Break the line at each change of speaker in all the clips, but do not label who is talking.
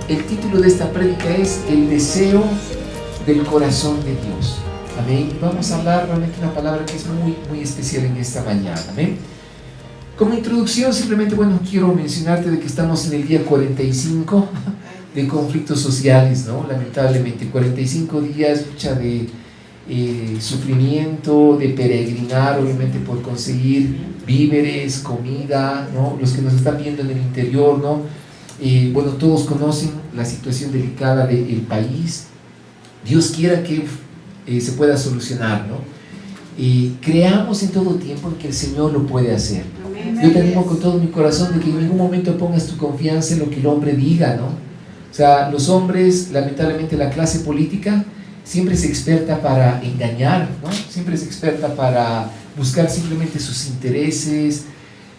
el título de esta prédica es El deseo del corazón de Dios. Amén. Y vamos a hablar realmente una palabra que es muy especial en esta mañana. Amén. Como introducción, simplemente, quiero mencionarte de que estamos en el día 45 de conflictos sociales, ¿no? Lamentablemente, 45 días de sufrimiento, de peregrinar, obviamente, por conseguir víveres, comida, ¿no? Los que nos están viendo en el interior, ¿no? Todos conocen la situación delicada del país. Dios quiera que se pueda solucionar, ¿no? Creamos en todo tiempo en que el Señor lo puede hacer. Yo te animo con todo mi corazón de que en ningún momento pongas tu confianza en lo que el hombre diga, ¿no? O sea, los hombres, lamentablemente la clase política siempre es experta para engañar, ¿no? Siempre es experta para buscar simplemente sus intereses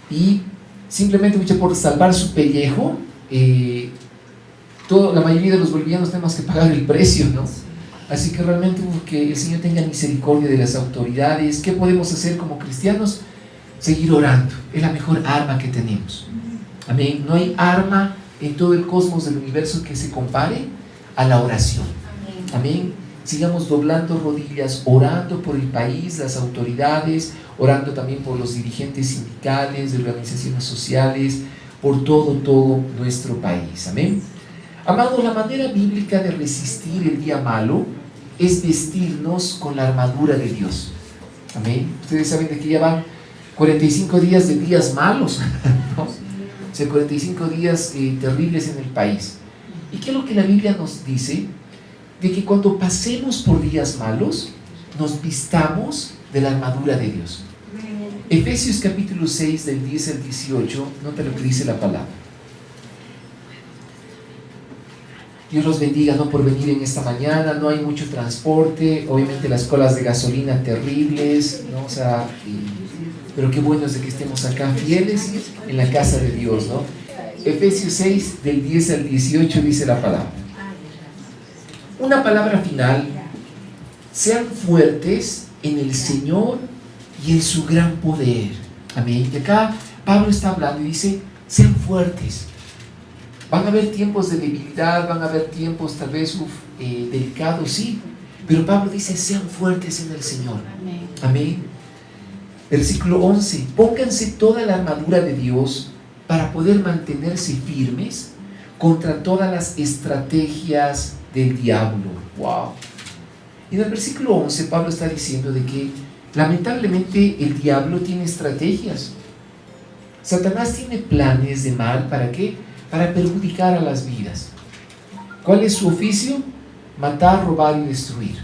y simplemente por salvar su pellejo. La mayoría de los bolivianos tenemos que pagar el precio, ¿no? Así que realmente que el Señor tenga misericordia de las autoridades. ¿Qué podemos hacer como cristianos? Seguir orando, es la mejor arma que tenemos. Amén. No hay arma en todo el cosmos del universo que se compare a la oración. Amén. Sigamos doblando rodillas, orando por el país, las autoridades, orando también por los dirigentes sindicales, de organizaciones sociales, por todo nuestro país. Amén. Amados, la manera bíblica de resistir el día malo es vestirnos con la armadura de Dios. Amén. Ustedes saben de que ya van 45 días de días malos, ¿no? O sea, 45 días terribles en el país. ¿Y qué es lo que la Biblia nos dice? De que cuando pasemos por días malos, nos vistamos de la armadura de Dios. Efesios capítulo 6, del 10 al 18, nota lo que dice la palabra. Dios los bendiga, ¿no? Por venir en esta mañana. No hay mucho transporte, obviamente las colas de gasolina terribles, ¿no? O sea, pero qué bueno es de que estemos acá fieles en la casa de Dios, ¿no? Efesios 6, del 10 al 18 dice la palabra. Una palabra final: sean fuertes en el Señor y en su gran poder. Amén. Y acá Pablo está hablando y dice: sean fuertes. Van a haber tiempos de debilidad, van a haber tiempos tal vez delicados, sí, pero Pablo dice: sean fuertes en el Señor. Amén. Versículo 11: pónganse toda la armadura de Dios para poder mantenerse firmes contra todas las estrategias del diablo. Wow. Y en el versículo 11 Pablo está diciendo de que lamentablemente el diablo tiene estrategias. Satanás tiene planes de mal. ¿Para qué? Para perjudicar a las vidas. ¿Cuál es su oficio? Matar, robar y destruir.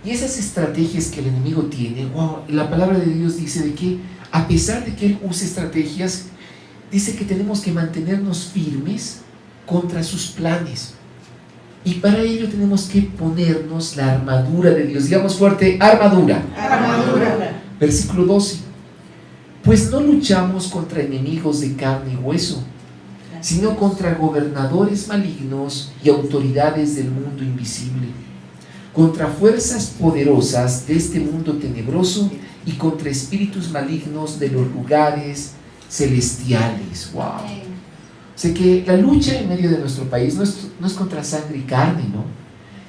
Y esas estrategias que el enemigo tiene, la palabra de Dios dice de que a pesar de que él use estrategias, dice que tenemos que mantenernos firmes contra sus planes. Y para ello tenemos que ponernos la armadura de Dios. Digamos fuerte: armadura. Armadura. Versículo 12: pues no luchamos contra enemigos de carne y hueso, sino contra gobernadores malignos y autoridades del mundo invisible, contra fuerzas poderosas de este mundo tenebroso y contra espíritus malignos de los lugares celestiales. Wow. O sea que la lucha en medio de nuestro país no es contra sangre y carne, ¿no?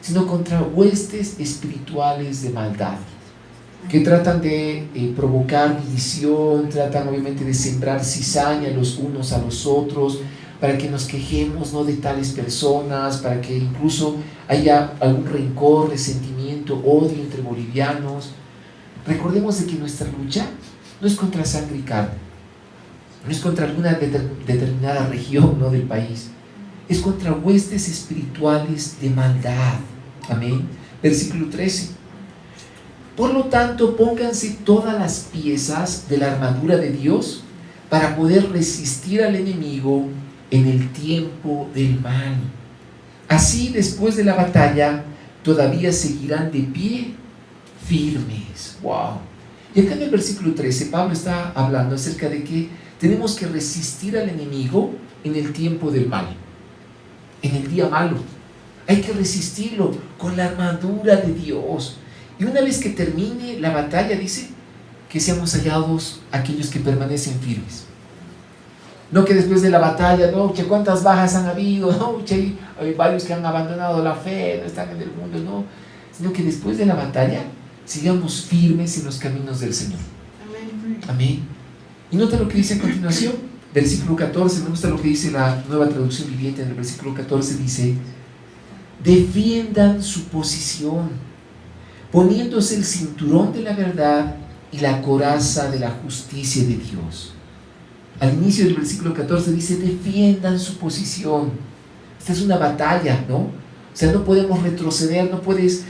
Sino contra huestes espirituales de maldad, que tratan de provocar división, tratan obviamente de sembrar cizaña los unos a los otros, para que nos quejemos, ¿no?, de tales personas, para que incluso haya algún rencor, resentimiento, odio entre bolivianos. Recordemos de que nuestra lucha no es contra sangre y carne, no es contra alguna determinada región, ¿no?, del país, es contra huestes espirituales de maldad. Amén. Versículo 13: por lo tanto, pónganse todas las piezas de la armadura de Dios para poder resistir al enemigo en el tiempo del mal. Así, después de la batalla, todavía seguirán de pie firmes. Wow. Y acá en el versículo 13, Pablo está hablando acerca de que tenemos que resistir al enemigo en el tiempo del mal, en el día malo. Hay que resistirlo con la armadura de Dios. Y una vez que termine la batalla, dice que seamos hallados aquellos que permanecen firmes. No que después de la batalla, no, che, cuántas bajas han habido, no, che, hay varios que han abandonado la fe, no están en el mundo, no. Sino que después de la batalla sigamos firmes en los caminos del Señor. Amén. Amén. Y nota lo que dice a continuación, versículo 14, me gusta lo que dice la Nueva Traducción Viviente. En el versículo 14 dice: defiendan su posición, poniéndose el cinturón de la verdad y la coraza de la justicia de Dios. Al inicio del versículo 14 dice: defiendan su posición. Esta es una batalla, ¿no? O sea, no podemos retroceder, no puedes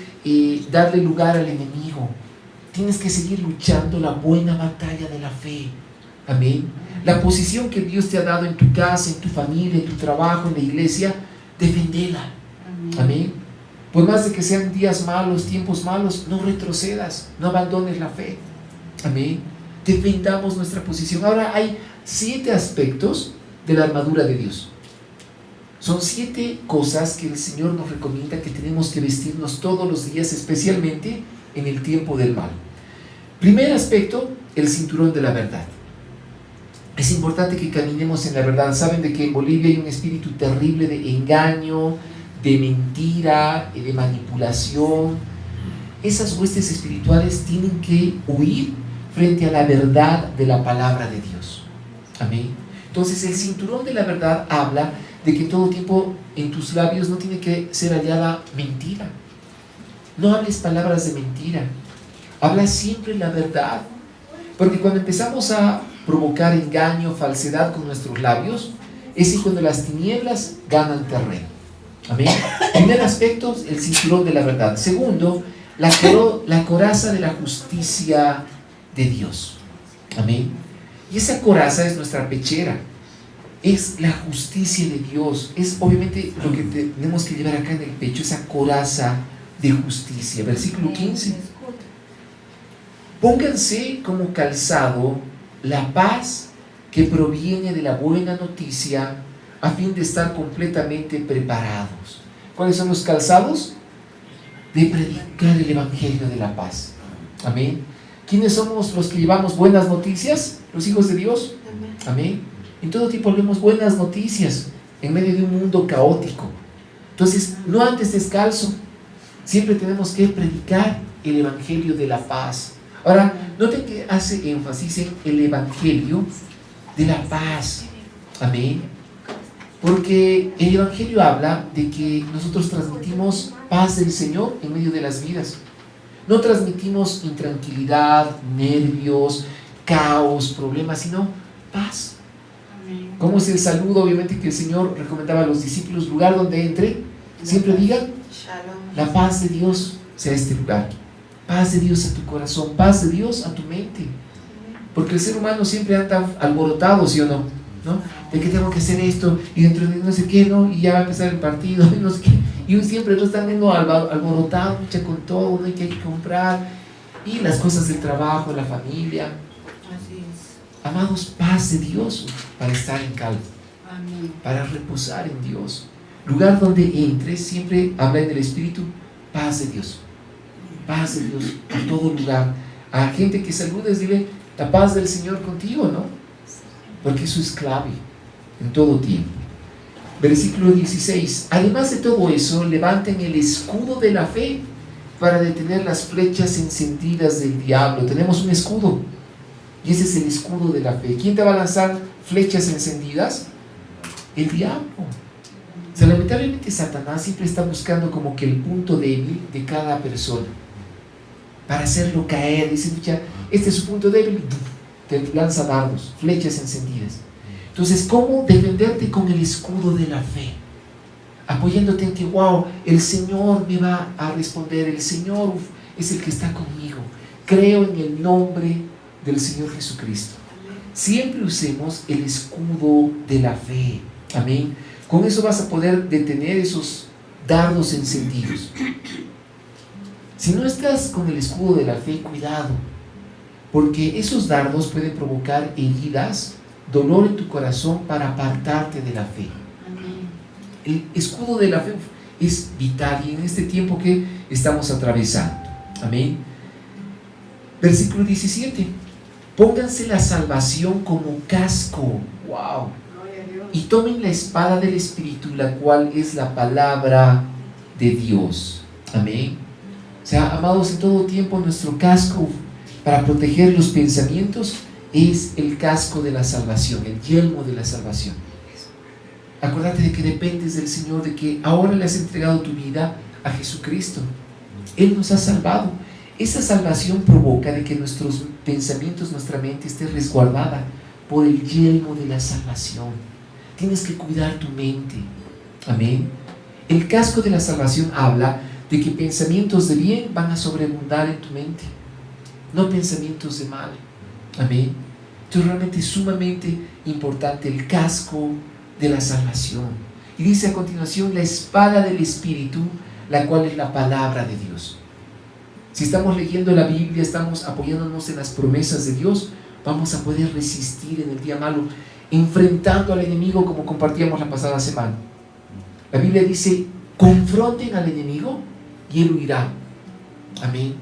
darle lugar al enemigo. Tienes que seguir luchando la buena batalla de la fe. Amén. La posición que Dios te ha dado en tu casa, en tu familia, en tu trabajo, en la iglesia, defendela. Amén. Por más de que sean días malos, tiempos malos, no retrocedas, no abandones la fe. Amén. Defendamos nuestra posición. Ahora hay 7 aspectos de la armadura de Dios. Son 7 cosas que el Señor nos recomienda que tenemos que vestirnos todos los días, especialmente en el tiempo del mal. Primer aspecto, el cinturón de la verdad. Es importante que caminemos en la verdad. Saben de que en Bolivia hay un espíritu terrible de engaño, de mentira, de manipulación. Esas huestes espirituales tienen que huir frente a la verdad de la palabra de Dios. Amén. Entonces el cinturón de la verdad habla de que todo tiempo en tus labios no tiene que ser hallada mentira. No hables palabras de mentira. Habla siempre la verdad. Porque cuando empezamos a provocar engaño, falsedad con nuestros labios, es ahí cuando las tinieblas ganan terreno. Amén. Primer aspecto, el cinturón de la verdad. Segundo, la coraza de la justicia de Dios. Amén. Y esa coraza es nuestra pechera. Es la justicia de Dios. Es obviamente lo que tenemos que llevar acá en el pecho, esa coraza de justicia. Versículo 15. Pónganse como calzado la paz que proviene de la buena noticia, a fin de estar completamente preparados. ¿Cuáles son los calzados? De predicar el evangelio de la paz. Amén. ¿Quiénes somos los que llevamos buenas noticias? Los hijos de Dios. Amén. En todo tipo hablemos buenas noticias en medio de un mundo caótico. Entonces, no andes descalzo. Siempre tenemos que predicar el evangelio de la paz. Ahora, noten que hace énfasis en el evangelio de la paz. Amén. Porque el evangelio habla de que nosotros transmitimos paz del Señor en medio de las vidas. No transmitimos intranquilidad, nervios, caos, problemas, sino paz. ¿Cómo es el saludo? Obviamente que el Señor recomendaba a los discípulos: lugar donde entre, siempre digan: la paz de Dios sea este lugar. Paz de Dios a tu corazón, paz de Dios a tu mente. Porque el ser humano siempre anda alborotado, ¿sí o no? ¿No? De que tengo que hacer esto, y dentro de no sé qué, ¿no? Y ya va a empezar el partido, y no sé qué. Y siempre no están viendo alborotado, mucha con todo, ¿no? Y que hay que comprar. Y las cosas del trabajo, la familia.
Así es.
Amados, paz de Dios para estar en calma.
Amén.
Para reposar en Dios. Lugar donde entres, siempre habla en el Espíritu, paz de Dios. Paz de Dios a todo lugar. A gente que saludes, dile: la paz del Señor contigo, ¿no? Porque eso es clave en todo tiempo. Versículo 16. Además de todo eso, levanten el escudo de la fe para detener las flechas encendidas del diablo. Tenemos un escudo, y ese es el escudo de la fe. ¿Quién te va a lanzar flechas encendidas? El diablo. O sea, lamentablemente Satanás siempre está buscando como que el punto débil de cada persona para hacerlo caer. Dice: este es su punto débil, te lanza dardos, flechas encendidas. Entonces, ¿cómo defenderte? Con el escudo de la fe, apoyándote en que, wow, el Señor me va a responder, el Señor es el que está conmigo, creo en el nombre del Señor Jesucristo. Siempre usemos el escudo de la fe. Amén. Con eso vas a poder detener esos dardos encendidos. Si no estás con el escudo de la fe, cuidado, porque esos dardos pueden provocar heridas, dolor en tu corazón para apartarte de la fe. El escudo de la fe es vital, y en este tiempo que estamos atravesando. Amén. Versículo 17. Pónganse la salvación como casco. Wow. y tomen la espada del Espíritu, la cual es la palabra de Dios. Amén. O sea, amados, en todo tiempo nuestro casco para proteger los pensamientos es el casco de la salvación, el yelmo de la salvación. Acuérdate de que dependes del Señor, de que ahora le has entregado tu vida a Jesucristo. Él nos ha salvado. Esa salvación provoca de que nuestros pensamientos, nuestra mente esté resguardada por el yelmo de la salvación. Tienes que cuidar tu mente. Amén. El casco de la salvación habla de que pensamientos de bien van a sobreabundar en tu mente, no pensamientos de mal. Amén. Entonces realmente es sumamente importante el casco de la salvación. Y dice a continuación, la espada del Espíritu, la cual es la palabra de Dios. Si estamos leyendo la Biblia, estamos apoyándonos en las promesas de Dios, vamos a poder resistir en el día malo, enfrentando al enemigo, como compartíamos la pasada semana. La Biblia dice, confronten al enemigo y él huirá. Amén.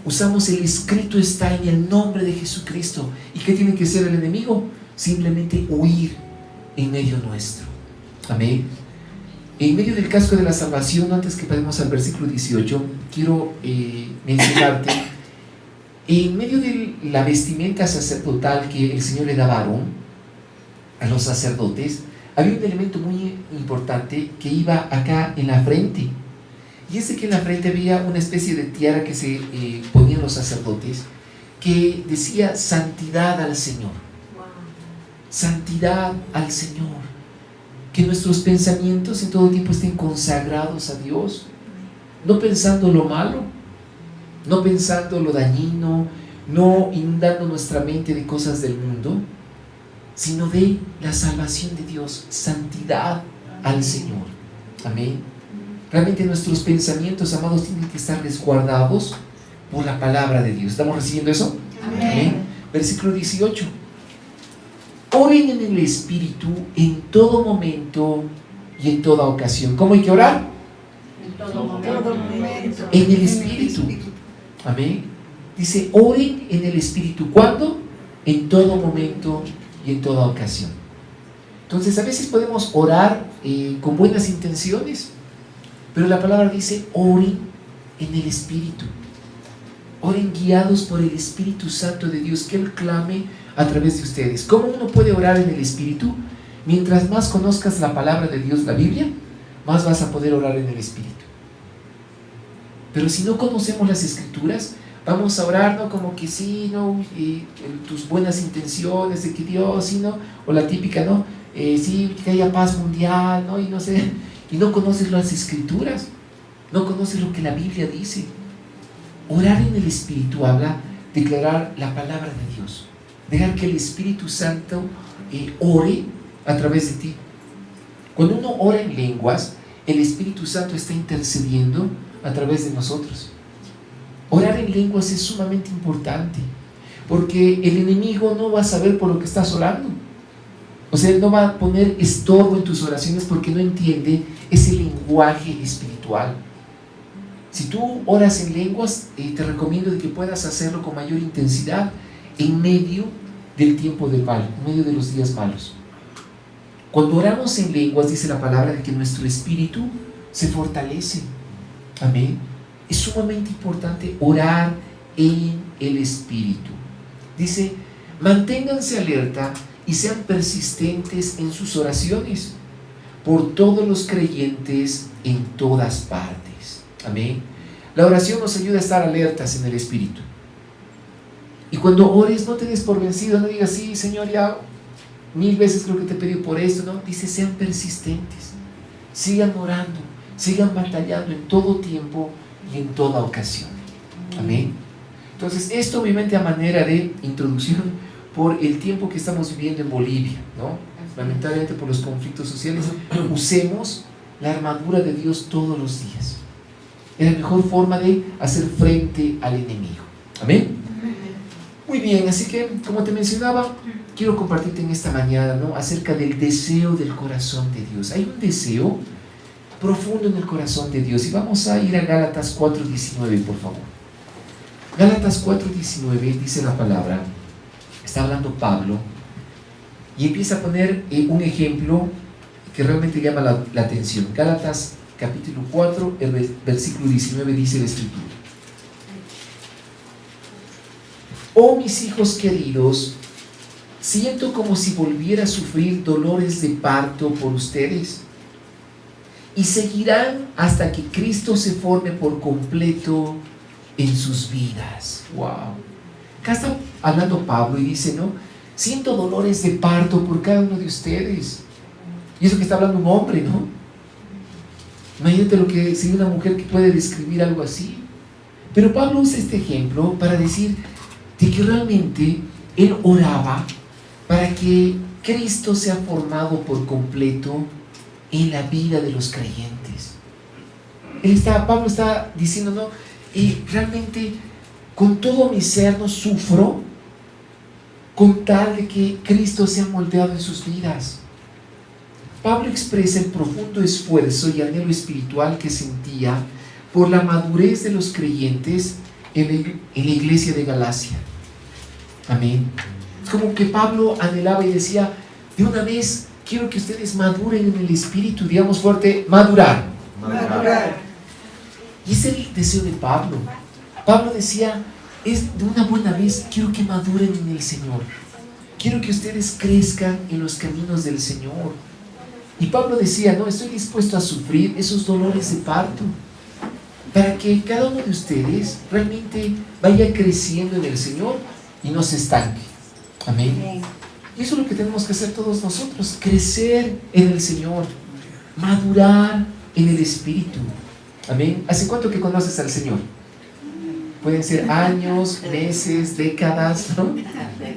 Usamos el escrito está en el nombre de Jesucristo. ¿Y qué tiene que hacer el enemigo? Simplemente huir en medio nuestro. Amén. En medio del casco de la salvación, antes que pasemos al versículo 18, quiero mencionarte, en medio de la vestimenta sacerdotal que el Señor le daba a Aarón, a los sacerdotes, había un elemento muy importante que iba acá en la frente. Y es de que en la frente había una especie de tiara que se ponían los sacerdotes, que decía santidad al Señor. Santidad al Señor. Que nuestros pensamientos en todo tiempo estén consagrados a Dios, no pensando lo malo, no pensando lo dañino, no inundando nuestra mente de cosas del mundo, sino de la salvación de Dios, santidad al Señor. Amén. Realmente nuestros pensamientos, amados, tienen que estar resguardados por la palabra de Dios. ¿Estamos recibiendo eso?
Amén.
Amén. Versículo 18. Oren en el Espíritu en todo momento y en toda ocasión. ¿Cómo hay que orar?
En todo momento.
En el Espíritu. Amén. Dice, oren en el Espíritu. ¿Cuándo? En todo momento y en toda ocasión. Entonces, a veces podemos orar con buenas intenciones, pero la palabra dice, oren en el Espíritu. Oren guiados por el Espíritu Santo de Dios, que Él clame a través de ustedes. ¿Cómo uno puede orar en el Espíritu? Mientras más conozcas la palabra de Dios, la Biblia, más vas a poder orar en el Espíritu. Pero si no conocemos las Escrituras, vamos a orar, ¿no? Como que sí, ¿no? Tus buenas intenciones de que Dios, ¿sí, no? O la típica, ¿no? Sí, que haya paz mundial, ¿no? Y no sé, y no conoces las Escrituras, no conoces lo que la Biblia dice. Orar en el Espíritu habla de declarar la palabra de Dios. Dejar que el Espíritu Santo ore a través de ti. Cuando uno ora en lenguas, el Espíritu Santo está intercediendo a través de nosotros. Orar en lenguas es sumamente importante, porque el enemigo no va a saber por lo que estás orando. O sea, él no va a poner estorbo en tus oraciones porque no entiende ese lenguaje espiritual. Si tú oras en lenguas, te recomiendo de que puedas hacerlo con mayor intensidad en medio del tiempo del mal, en medio de los días malos. Cuando oramos en lenguas, dice la palabra de que nuestro espíritu se fortalece. Amén. Es sumamente importante orar en el Espíritu. Dice, manténganse alerta y sean persistentes en sus oraciones por todos los creyentes en todas partes. Amén. La oración nos ayuda a estar alertas en el Espíritu. Y cuando ores, no te des por vencido, no digas, sí, Señor, ya 1000 veces creo que te he pedido por esto, ¿no? Dice, sean persistentes, sigan orando, sigan batallando en todo tiempo y en toda ocasión. Amén. Entonces, esto obviamente a manera de introducción por el tiempo que estamos viviendo en Bolivia, ¿no? Lamentablemente por los conflictos sociales, usemos la armadura de Dios todos los días. Es la mejor forma de hacer frente al enemigo. Amén. Muy bien, así que como te mencionaba, quiero compartirte en esta mañana, ¿no?, acerca del deseo del corazón de Dios. Hay un deseo profundo en el corazón de Dios, y vamos a ir a Gálatas 4:19, por favor. Gálatas 4:19 dice la palabra, está hablando Pablo, Y empieza a poner un ejemplo que realmente llama la atención. Gálatas capítulo 4, el versículo 19 dice la Escritura: oh mis hijos queridos, siento como si volviera a sufrir dolores de parto por ustedes, y seguirán hasta que Cristo se forme por completo en sus vidas. Wow. Acá está hablando Pablo y dice, ¿no? Siento dolores de parto por cada uno de ustedes. Y eso que está hablando un hombre, ¿no? Imagínate lo que sería una mujer que puede describir algo así. Pero Pablo usa este ejemplo para decir de que realmente él oraba para que Cristo sea formado por completo en la vida de los creyentes. Pablo está diciendo, no, realmente con todo mi ser no sufro con tal de que Cristo sea moldeado en sus vidas. Pablo expresa el profundo esfuerzo y anhelo espiritual que sentía por la madurez de los creyentes en la iglesia de Galacia. Amén. Es como que Pablo anhelaba y decía, de una vez quiero que ustedes maduren en el espíritu. Digamos fuerte, madurar. Y ese es el deseo de Pablo. Pablo decía, es de una buena vez, quiero que maduren en el Señor. Quiero que ustedes crezcan en los caminos del Señor. Y Pablo decía, no, estoy dispuesto a sufrir esos dolores de parto para que cada uno de ustedes realmente vaya creciendo en el Señor y no se estanque. Amén. Y eso es lo que tenemos que hacer todos nosotros, crecer en el Señor, madurar en el Espíritu. Amén. ¿Hace cuánto que conoces al Señor? Pueden ser años, meses, décadas, ¿no?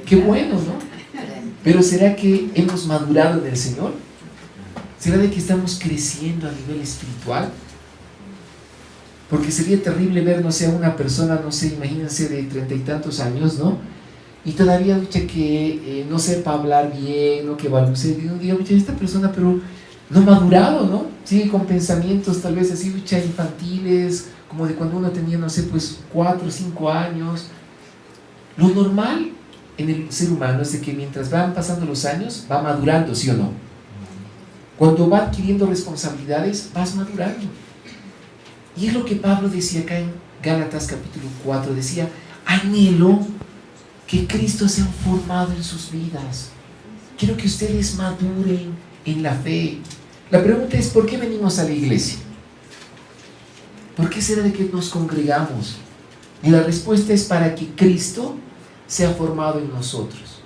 Qué bueno, ¿no? Pero ¿será que hemos madurado en el Señor? ¿Será de que estamos creciendo a nivel espiritual? Porque sería terrible ver, no sé, a una persona, no sé, imagínense de 30 y tantos años, ¿no? Y todavía, mucha que no sepa hablar bien, ¿no? Que balbucee, digo, mucha esta persona, pero no ha madurado, ¿no? Sigue con pensamientos tal vez así, mucha infantiles, como de cuando uno tenía, no sé, pues 4 o 5 años. Lo normal en el ser humano es de que mientras van pasando los años, va madurando, ¿sí o no? Cuando va adquiriendo responsabilidades, vas madurando. Y es lo que Pablo decía acá en Gálatas capítulo 4, decía, anhelo que Cristo sea formado en sus vidas. Quiero que ustedes maduren en la fe. La pregunta es, ¿por qué venimos a la iglesia? ¿Por qué será de que nos congregamos? Y la respuesta es para que Cristo sea formado en nosotros.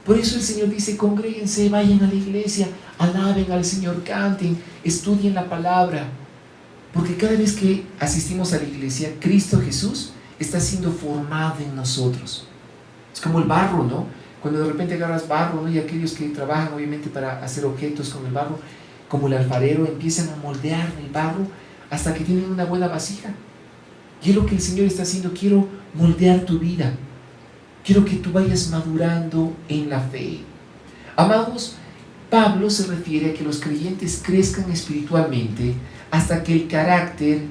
Por eso el Señor dice, congréguense, vayan a la iglesia, alaben al Señor, canten, estudien la palabra. Porque cada vez que asistimos a la iglesia, Cristo Jesús está siendo formado en nosotros. Es como el barro, ¿no? Cuando de repente agarras barro, ¿no? Y aquellos que trabajan obviamente para hacer objetos con el barro, como el alfarero, empiezan a moldear el barro hasta que tienen una buena vasija. Y es lo que el Señor está haciendo, quiero moldear tu vida. Quiero que tú vayas madurando en la fe. Amados, Pablo se refiere a que los creyentes crezcan espiritualmente hasta que el carácter,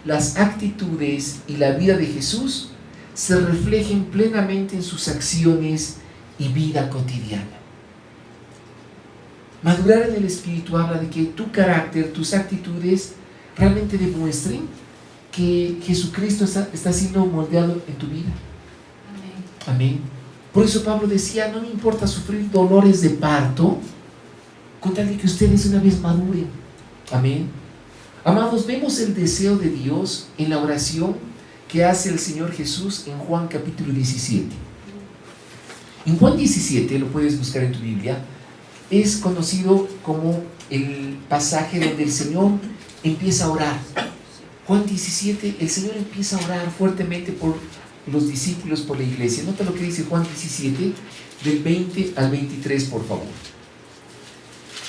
las actitudes y la vida de Jesús se reflejen plenamente en sus acciones y vida cotidiana. Madurar en el Espíritu habla de que tu carácter, tus actitudes realmente demuestren que Jesucristo está siendo moldeado en tu vida. Amén. Por eso Pablo decía, no me importa sufrir dolores de parto con tal de que ustedes una vez maduren. Amén. Amados, vemos el deseo de Dios en la oración que hace el Señor Jesús en Juan capítulo 17. En Juan 17, lo puedes buscar en tu Biblia, es conocido como el pasaje donde el Señor empieza a orar. Juan 17, el Señor empieza a orar fuertemente por los discípulos, por la iglesia. Nota lo que dice Juan 17, del 20 al 23, por favor.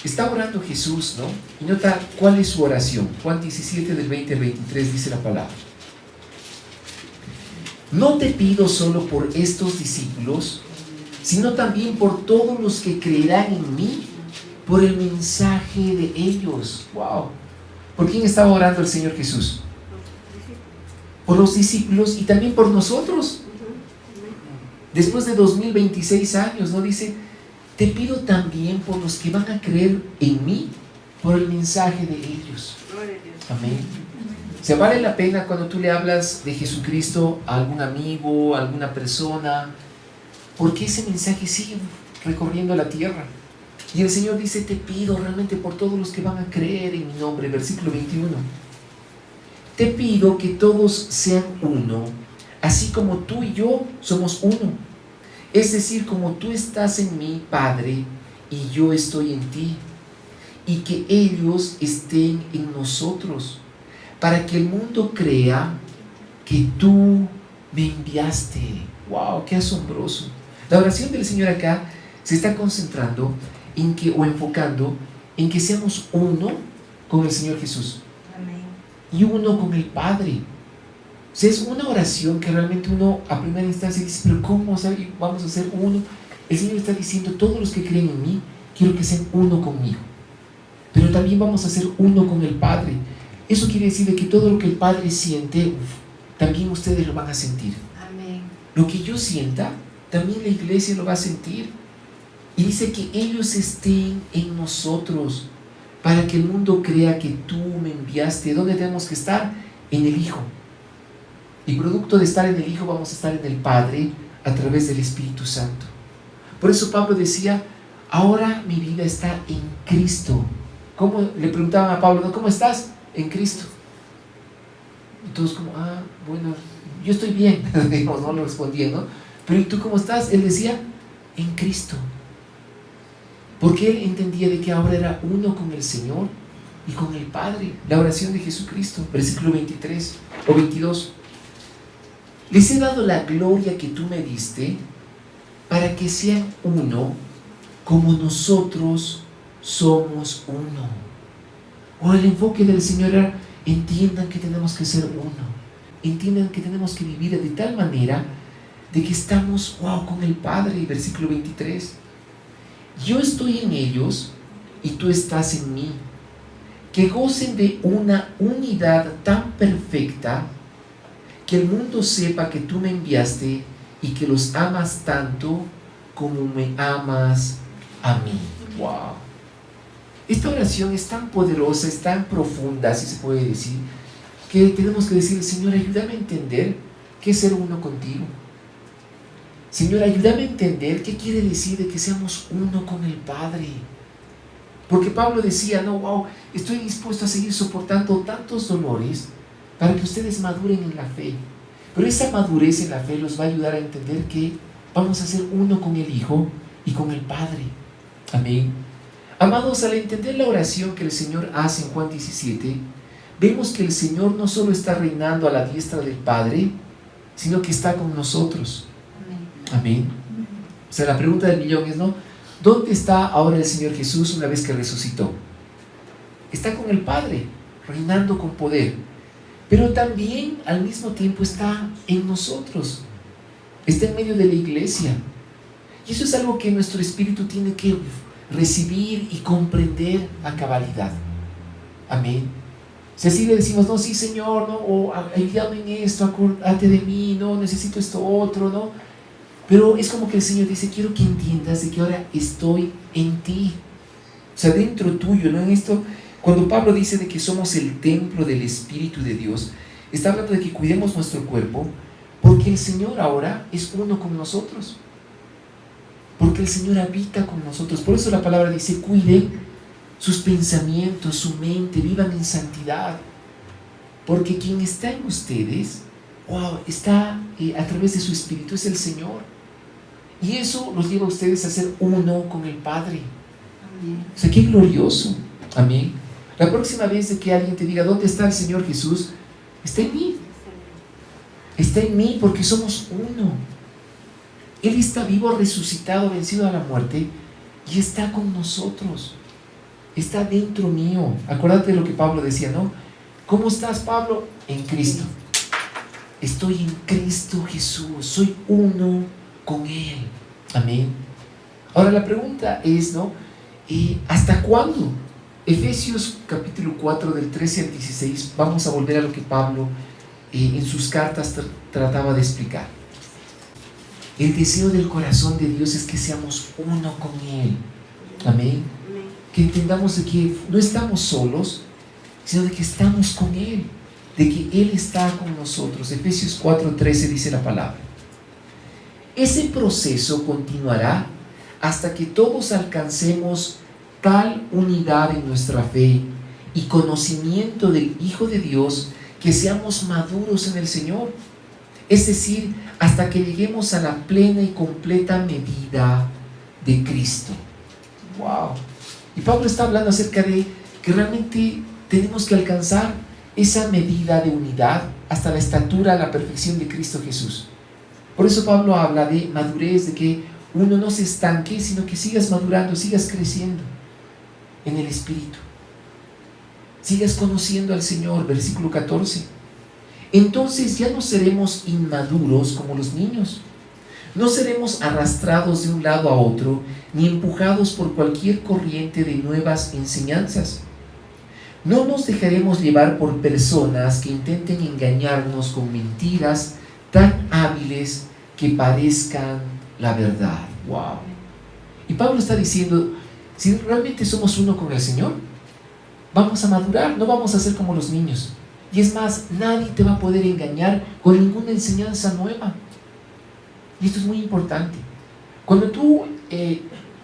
Está orando Jesús, ¿no? Y nota cuál es su oración. Juan 17, del 20 al 23, dice la palabra. No te pido solo por estos discípulos, sino también por todos los que creerán en mí, por el mensaje de ellos. ¡Wow! ¿Por quién estaba orando el Señor Jesús? Por los discípulos y también por nosotros. Después de 2026 años, ¿no? Dice, te pido también por los que van a creer en mí, por el mensaje de ellos. Amén. O sea, vale la pena cuando tú le hablas de Jesucristo a algún amigo, a alguna persona, porque ese mensaje sigue recorriendo la tierra. Y el Señor dice, te pido realmente por todos los que van a creer en mi nombre. Versículo 21. Te pido que todos sean uno, así como tú y yo somos uno. Es decir, como tú estás en mí, Padre, y yo estoy en ti, y que ellos estén en nosotros, para que el mundo crea que tú me enviaste. ¡Wow! ¡Qué asombroso! La oración del Señor acá se está concentrando en que, o enfocando en que seamos uno con el Señor Jesús.
Amén.
Y uno con el Padre. O sea, es una oración que realmente uno a primera instancia dice, pero ¿cómo vamos a ser uno? El Señor está diciendo, todos los que creen en mí, quiero que sean uno conmigo. Pero también vamos a ser uno con el Padre. Eso quiere decir de que todo lo que el Padre siente, también ustedes lo van a sentir.
Amén.
Lo que yo sienta, también la iglesia lo va a sentir. Y dice que ellos estén en nosotros, para que el mundo crea que tú me enviaste. ¿Dónde tenemos que estar? En el Hijo. Y producto de estar en el Hijo, vamos a estar en el Padre a través del Espíritu Santo. Por eso Pablo decía, ahora mi vida está en Cristo. ¿Cómo? Le preguntaban a Pablo, ¿cómo estás? En Cristo. Y todos como, bueno, yo estoy bien. No le respondían, ¿no? Pero ¿y tú cómo estás? Él decía, en Cristo. Porque él entendía de que ahora era uno con el Señor y con el Padre. La oración de Jesucristo, versículo 23 o 22. Les he dado la gloria que tú me diste para que sean uno como nosotros somos uno. O el enfoque del Señor era, entiendan que tenemos que ser uno. Entiendan que tenemos que vivir de tal manera de que estamos, con el Padre. Versículo 23. Yo estoy en ellos y tú estás en mí. Que gocen de una unidad tan perfecta que el mundo sepa que tú me enviaste y que los amas tanto como me amas a mí. ¡Wow! Esta oración es tan poderosa, es tan profunda, si se puede decir, que tenemos que decir, Señor, ayúdame a entender qué es ser uno contigo. Señor, ayúdame a entender qué quiere decir de que seamos uno con el Padre. Porque Pablo decía, estoy dispuesto a seguir soportando tantos dolores para que ustedes maduren en la fe. Pero esa madurez en la fe los va a ayudar a entender que vamos a ser uno con el Hijo y con el Padre. Amén. Amados, al entender la oración que el Señor hace en Juan 17, vemos que el Señor no solo está reinando a la diestra del Padre, sino que está con nosotros. Amén. O sea, la pregunta del millón es, ¿dónde está ahora el Señor Jesús una vez que resucitó? Está con el Padre, reinando con poder. Pero también al mismo tiempo está en nosotros. Está en medio de la iglesia. Y eso es algo que nuestro espíritu tiene que recibir y comprender a cabalidad. Amén. Si así le decimos, sí Señor, o ayúdame en esto, acuérdate de mí, necesito esto otro, Pero es como que el Señor dice, quiero que entiendas de que ahora estoy en ti. O sea, dentro tuyo, En esto, cuando Pablo dice de que somos el templo del Espíritu de Dios, está hablando de que cuidemos nuestro cuerpo, porque el Señor ahora es uno con nosotros. Porque el Señor habita con nosotros. Por eso la palabra dice, cuiden sus pensamientos, su mente, vivan en santidad. Porque quien está en ustedes, está a través de su Espíritu, es el Señor. Y eso los lleva a ustedes a ser uno con el Padre.
Amén.
O sea, qué glorioso. Amén. La próxima vez de que alguien te diga, ¿dónde está el Señor Jesús? Está en mí. Está en mí porque somos uno. Él está vivo, resucitado, vencido a la muerte y está con nosotros. Está dentro mío. Acuérdate de lo que Pablo decía, ¿Cómo estás, Pablo? En Cristo. Estoy en Cristo Jesús. Soy uno con Él. Amén. Ahora la pregunta es, ¿hasta cuándo? Efesios capítulo 4 del 13 al 16, vamos a volver a lo que Pablo en sus cartas trataba de explicar. El deseo del corazón de Dios es que seamos uno con Él. Amén. Que entendamos de que no estamos solos, sino de que estamos con Él, de que Él está con nosotros. Efesios 4:13 dice la palabra. Ese proceso continuará hasta que todos alcancemos tal unidad en nuestra fe y conocimiento del Hijo de Dios que seamos maduros en el Señor. Es decir, hasta que lleguemos a la plena y completa medida de Cristo. ¡Wow! Y Pablo está hablando acerca de que realmente tenemos que alcanzar esa medida de unidad hasta la estatura, la perfección de Cristo Jesús. Por eso Pablo habla de madurez, de que uno no se estanque, sino que sigas madurando, sigas creciendo en el Espíritu. Sigas conociendo al Señor, versículo 14. Entonces ya no seremos inmaduros como los niños. No seremos arrastrados de un lado a otro, ni empujados por cualquier corriente de nuevas enseñanzas. No nos dejaremos llevar por personas que intenten engañarnos con mentiras tan hábiles que parezcan la verdad. ¡Wow! Y Pablo está diciendo, si realmente somos uno con el Señor, vamos a madurar, no vamos a ser como los niños. Y es más, nadie te va a poder engañar con ninguna enseñanza nueva. Y esto es muy importante. Cuando tú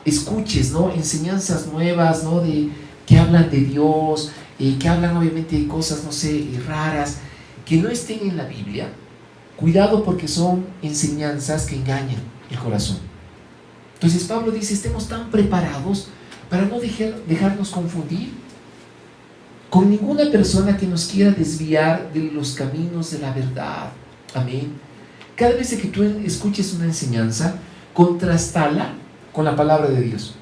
escuches, ¿no?, enseñanzas nuevas, ¿no?, que hablan de Dios, que hablan obviamente de cosas, no sé, raras, que no estén en la Biblia, cuidado, porque son enseñanzas que engañan el corazón. Entonces Pablo dice, estemos tan preparados para no dejarnos confundir con ninguna persona que nos quiera desviar de los caminos de la verdad. Amén. Cada vez que tú escuches una enseñanza, contrastala con la palabra de Dios.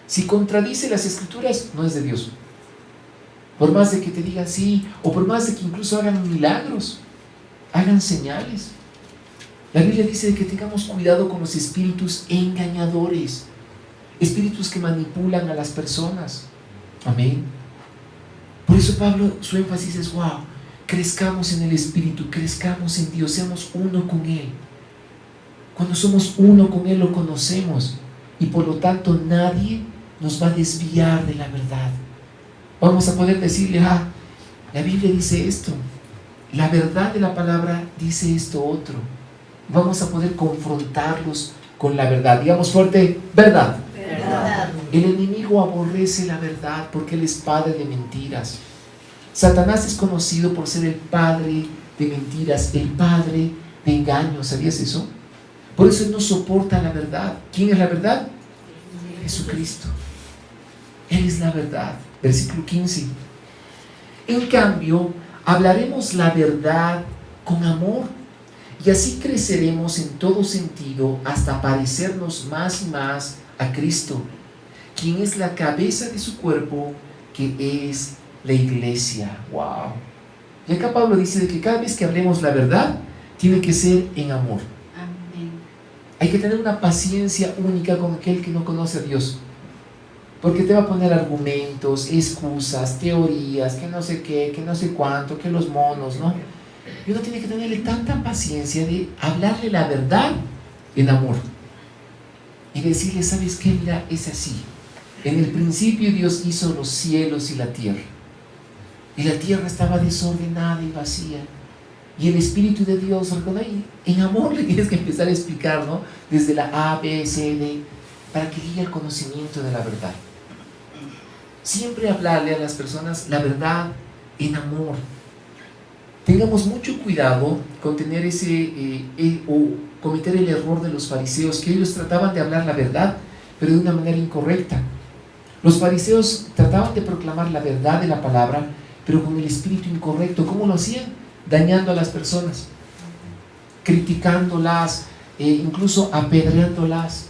Si contradice las Escrituras, no es de Dios. Por más de que te digan sí, o por más de que incluso hagan milagros, hagan señales. La Biblia dice que tengamos cuidado con los espíritus engañadores, espíritus que manipulan a las personas. Amén. Por eso Pablo, su énfasis es, wow, crezcamos en el Espíritu, crezcamos en Dios, seamos uno con Él. Cuando somos uno con Él lo conocemos y por lo tanto nadie nos va a desviar de la verdad. Vamos a poder decirle, la Biblia dice esto, la verdad de la palabra dice esto otro. Vamos a poder confrontarlos con la verdad. Digamos fuerte, verdad.
Verdad.
El enemigo aborrece la verdad porque él es padre de mentiras. Satanás es conocido por ser el padre de mentiras, el padre de engaños. ¿Sabías eso? Por eso él no soporta la verdad. ¿Quién es la verdad? Jesucristo. Él es la verdad. Versículo 15. En cambio, hablaremos la verdad con amor, y así creceremos en todo sentido hasta parecernos más y más a Cristo, quien es la cabeza de su cuerpo, que es la iglesia. ¡Wow! Y acá Pablo dice de que cada vez que hablemos la verdad, tiene que ser en amor.
Amén.
Hay que tener una paciencia única con aquel que no conoce a Dios, porque te va a poner argumentos, excusas, teorías, que no sé qué, que no sé cuánto, que los monos, ¿no? Y uno tiene que tenerle tanta paciencia de hablarle la verdad en amor y decirle, ¿sabes qué? Mira, es así. En el principio Dios hizo los cielos y la tierra estaba desordenada y vacía, y el Espíritu de Dios, en amor le tienes que empezar a explicar, ¿no?, desde la A, B, C, D, para que llegue al conocimiento de la verdad. Siempre hablarle a las personas la verdad en amor. Tengamos mucho cuidado con tener o cometer el error de los fariseos, que ellos trataban de hablar la verdad, pero de una manera incorrecta. Los fariseos trataban de proclamar la verdad de la palabra, pero con el espíritu incorrecto. ¿Cómo lo hacían? Dañando a las personas, criticándolas, incluso apedreándolas.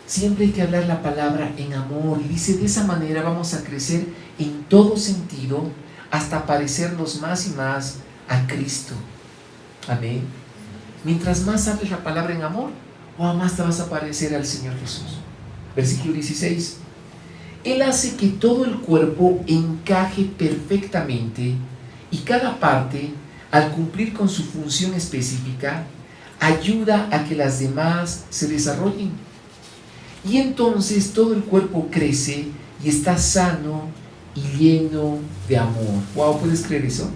Siempre hay que hablar la palabra en amor, y dice, de esa manera vamos a crecer en todo sentido hasta parecernos más y más a Cristo. Amén. Mientras más hables la palabra en amor, más te vas a parecer al Señor Jesús. Versículo 16. Él hace que todo el cuerpo encaje perfectamente, y cada parte, al cumplir con su función específica, ayuda a que las demás se desarrollen. Y entonces todo el cuerpo crece y está sano y lleno de amor. Wow, ¿puedes creer eso?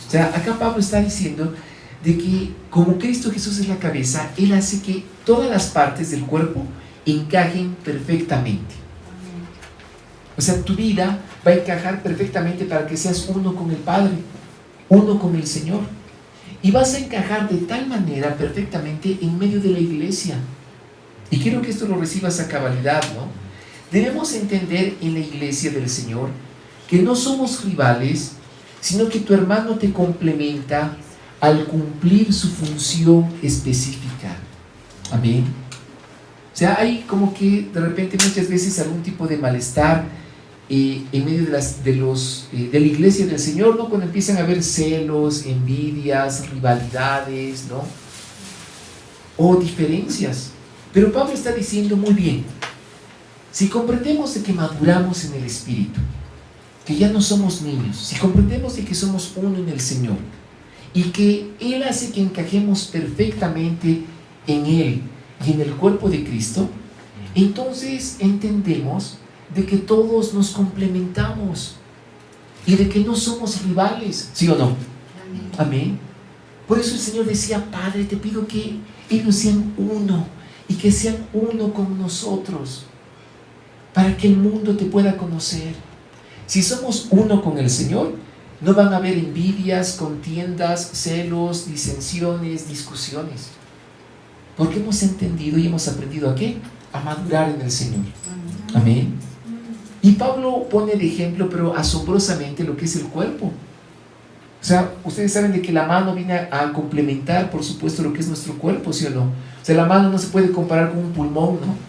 O sea, acá Pablo está diciendo de que como Cristo Jesús es la cabeza, Él hace que todas las partes del cuerpo encajen perfectamente. O sea, tu vida va a encajar perfectamente para que seas uno con el Padre, uno con el Señor. Y vas a encajar de tal manera perfectamente en medio de la iglesia. Y quiero que esto lo recibas a cabalidad, ¿no? Debemos entender en la iglesia del Señor que no somos rivales, sino que tu hermano te complementa al cumplir su función específica. Amén. O sea, hay como que de repente muchas veces algún tipo de malestar en medio de la iglesia del Señor, ¿no? Cuando empiezan a haber celos, envidias, rivalidades, ¿no? O diferencias. Pero Pablo está diciendo muy bien, si comprendemos de que maduramos en el Espíritu, que ya no somos niños, si comprendemos de que somos uno en el Señor y que Él hace que encajemos perfectamente en Él y en el cuerpo de Cristo, entonces entendemos de que todos nos complementamos y de que no somos rivales, ¿sí o no? Amén. Por eso el Señor decía, Padre, te pido que ellos sean uno y que sean uno con nosotros para que el mundo te pueda conocer. Si somos uno con el Señor, no van a haber envidias, contiendas, celos, disensiones, discusiones, porque hemos entendido y hemos aprendido ¿a qué? A madurar en el Señor. Amén. Y Pablo pone de ejemplo, pero asombrosamente, lo que es el cuerpo. O sea, ustedes saben de que la mano viene a complementar, por supuesto, lo que es nuestro cuerpo, ¿sí o no? O sea, la mano no se puede comparar con un pulmón, ¿no?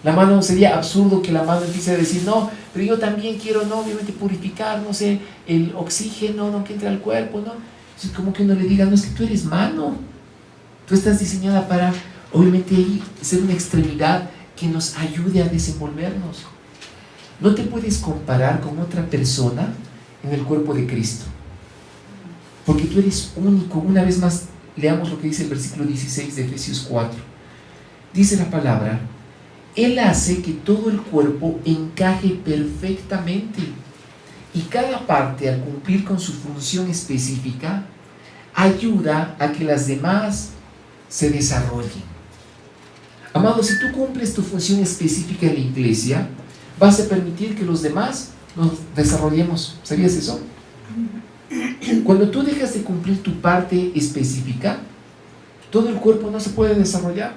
La mano, sería absurdo que la mano empiece a decir, no, pero yo también quiero, no, obviamente purificar, no sé, el oxígeno, no, que entre al cuerpo, ¿no? Es como que uno le diga, no, es que tú eres mano. Tú estás diseñada para, obviamente, ser una extremidad que nos ayude a desenvolvernos. No te puedes comparar con otra persona en el cuerpo de Cristo, porque tú eres único. Una vez más, leamos lo que dice el versículo 16 de Efesios 4. Dice la palabra, Él hace que todo el cuerpo encaje perfectamente y cada parte, al cumplir con su función específica, ayuda a que las demás se desarrollen. Amado, si tú cumples tu función específica en la iglesia, vas a permitir que los demás nos desarrollemos. ¿Sabías eso? Cuando tú dejas de cumplir tu parte específica, todo el cuerpo no se puede desarrollar.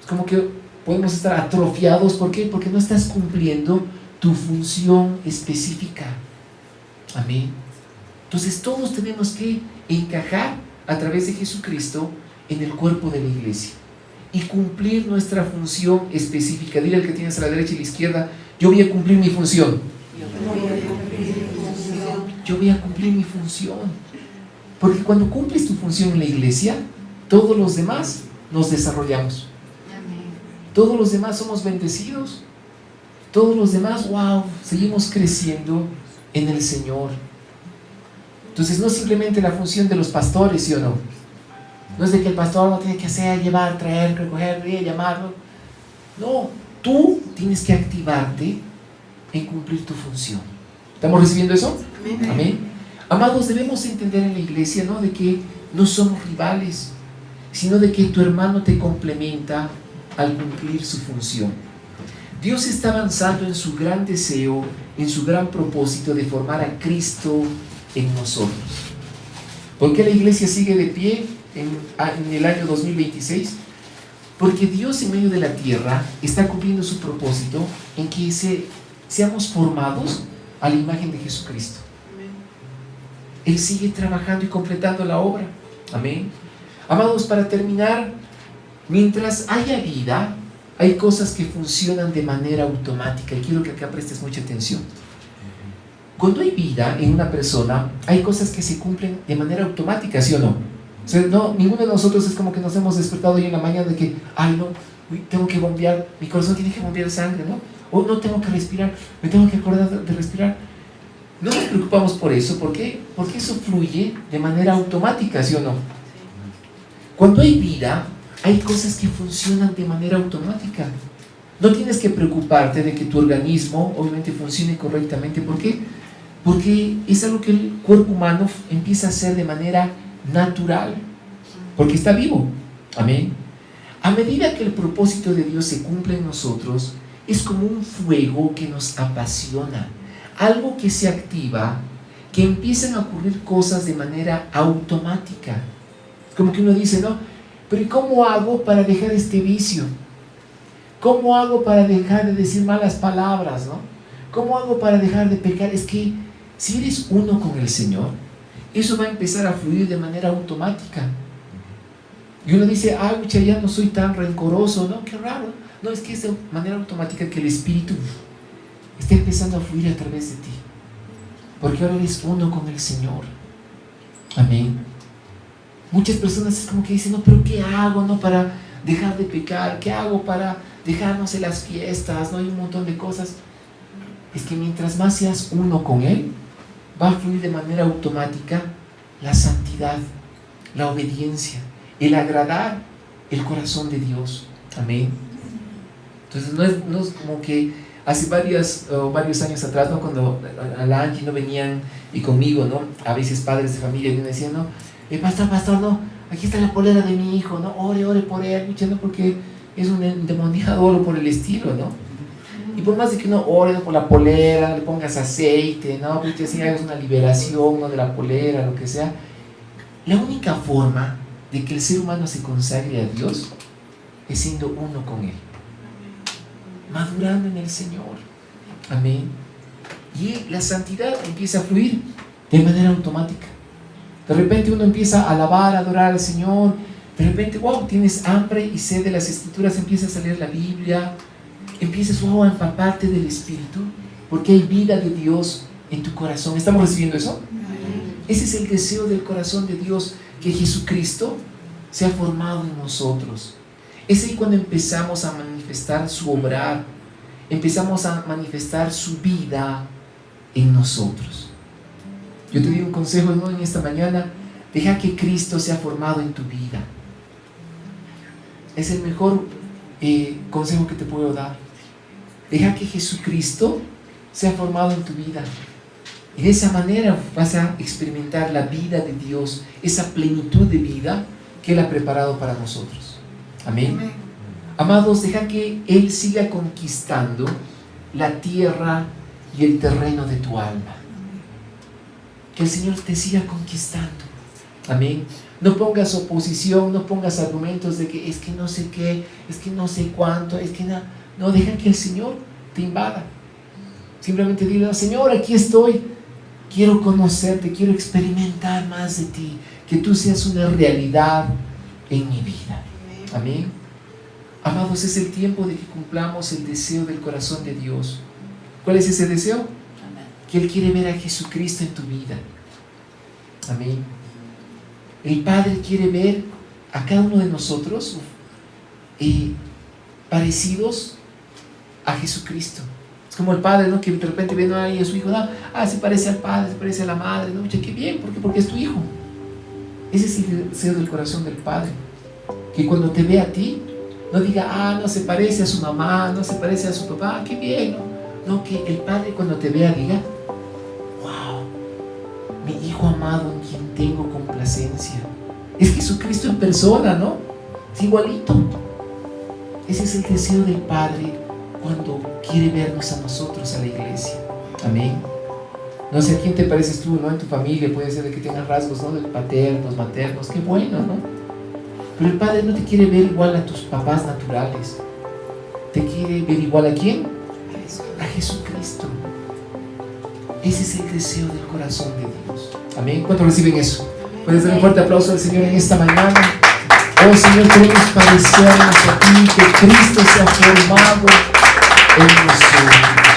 Es como que podemos estar atrofiados. ¿Por qué? Porque no estás cumpliendo tu función específica. Amén. Entonces todos tenemos que encajar a través de Jesucristo en el cuerpo de la iglesia y cumplir nuestra función específica. Dile al que tienes a la derecha y a la izquierda, yo voy a cumplir mi función. Yo voy a cumplir mi función. Porque cuando cumples tu función en la iglesia, todos los demás nos desarrollamos. Todos los demás somos bendecidos. Todos los demás, wow, seguimos creciendo en el Señor. Entonces no es simplemente la función de los pastores, ¿sí o no? No es de que el pastor no tiene que hacer, llevar, traer, recoger, llamarlo. No, tú tienes que activarte en cumplir tu función. ¿Estamos recibiendo eso? Amén. Amén. Amados, debemos entender en la iglesia, ¿no?, de que no somos rivales, sino de que tu hermano te complementa al cumplir su función. Dios está avanzando en su gran deseo, en su gran propósito de formar a Cristo en nosotros. ¿Por qué la iglesia sigue de pie en el año 2026? Porque Dios en medio de la tierra está cumpliendo su propósito en que seamos formados a la imagen de Jesucristo. Él sigue trabajando y completando la obra. Amén. Amados, para terminar, mientras haya vida, hay cosas que funcionan de manera automática, y quiero que acá prestes mucha atención. Cuando hay vida en una persona, hay cosas que se cumplen de manera automática, ¿sí o no? O sea, no, ninguno de nosotros es como que nos hemos despertado hoy en la mañana de que, ay no, tengo que bombear, mi corazón tiene que bombear sangre, ¿no? O no tengo que respirar, me tengo que acordar de respirar. No nos preocupamos por eso. ¿Por qué? Porque eso fluye de manera automática, ¿sí o no? Cuando hay vida, hay cosas que funcionan de manera automática. No tienes que preocuparte de que tu organismo obviamente funcione correctamente. ¿Por qué? Porque es algo que el cuerpo humano empieza a hacer de manera natural, porque está vivo. Amén. A medida que el propósito de Dios se cumple en nosotros, es como un fuego que nos apasiona, algo que se activa, que empiezan a ocurrir cosas de manera automática. Es como que uno dice, ¿no? Pero ¿y cómo hago para dejar este vicio? ¿Cómo hago para dejar de decir malas palabras, ¿no? ¿Cómo hago para dejar de pecar? Es que si eres uno con el Señor, eso va a empezar a fluir de manera automática. Y uno dice, mucha, ya no soy tan rencoroso, ¿no? Qué raro. No, es que es de manera automática que el Espíritu está empezando a fluir a través de ti. Porque ahora eres uno con el Señor. Amén. Muchas personas es como que dicen, no, pero ¿qué hago, no, para dejar de pecar? ¿Qué hago para dejarnos en las fiestas? No, hay un montón de cosas. Es que mientras más seas uno con Él, va a fluir de manera automática la santidad, la obediencia, el agradar el corazón de Dios. Amén. Entonces no es como que hace varios años atrás, ¿no? Cuando a la Angie no venían y conmigo, ¿no? A veces padres de familia me decían, ¿no? Pastor, no, aquí está la polera de mi hijo, ¿no? Ore por él, luchando porque es un endemoniado o por el estilo, ¿no? Y por más de que uno ore, ¿no?, por la polera, le pongas aceite, ¿no? Porque así hagas una liberación, ¿no?, de la polera, lo que sea. La única forma de que el ser humano se consagre a Dios es siendo uno con Él, madurando en el Señor. Amén. Y la santidad empieza a fluir de manera automática. De repente uno empieza a alabar, a adorar al Señor. De repente, wow, tienes hambre y sed de las Escrituras, empiezas a leer la Biblia, empiezas, wow, a empaparte del Espíritu, porque hay vida de Dios en tu corazón. ¿Estamos recibiendo eso? Ese es el deseo del corazón de Dios, que Jesucristo sea formado en nosotros. Es ahí cuando empezamos a manifestar su obrar, empezamos a manifestar su vida en nosotros. Yo te doy un consejo, ¿no?, en esta mañana: deja que Cristo sea formado en tu vida. Es el mejor consejo que te puedo dar. Deja que Jesucristo sea formado en tu vida. Y de esa manera vas a experimentar la vida de Dios, esa plenitud de vida que Él ha preparado para nosotros. Amén. Amén. Amados, deja que Él siga conquistando la tierra y el terreno de tu alma. Que el Señor te siga conquistando. Amén. No pongas oposición, no pongas argumentos de que es que no sé qué, es que no sé cuánto, es que no. No, deja que el Señor te invada. Simplemente dile: Señor, aquí estoy. Quiero conocerte, quiero experimentar más de ti. Que tú seas una realidad en mi vida. Amén. Amados, es el tiempo de que cumplamos el deseo del corazón de Dios. ¿Cuál es ese deseo? Que Él quiere ver a Jesucristo en tu vida. Amén. El Padre quiere ver a cada uno de nosotros parecidos a Jesucristo. Es como el Padre, ¿no?, que de repente ve ahí a su hijo, se parece al Padre, se parece a la Madre, ¿no? Qué bien, ¿por qué? Porque es tu hijo. Ese es el deseo del corazón del Padre. Que cuando te ve a ti, no diga, no se parece a su mamá, no se parece a su papá, qué bien, ¿no? No, que el Padre cuando te vea diga: wow, mi hijo amado en quien tengo complacencia. Es Jesucristo en persona, ¿no? Es igualito. Ese es el deseo del Padre cuando quiere vernos a nosotros, a la iglesia. Amén. No sé a quién te pareces tú, ¿no? En tu familia puede ser de que tengas rasgos, ¿no?, de paternos, maternos, qué bueno, ¿no? Pero el Padre no te quiere ver igual a tus papás naturales. Te quiere ver igual ¿a quién? A Jesucristo. Ese es el deseo del corazón de Dios. Amén. ¿Cuántos reciben eso? Puedes dar un fuerte aplauso al Señor en esta mañana. Oh Señor, queremos parecernos a ti, que Cristo sea formado en nosotros.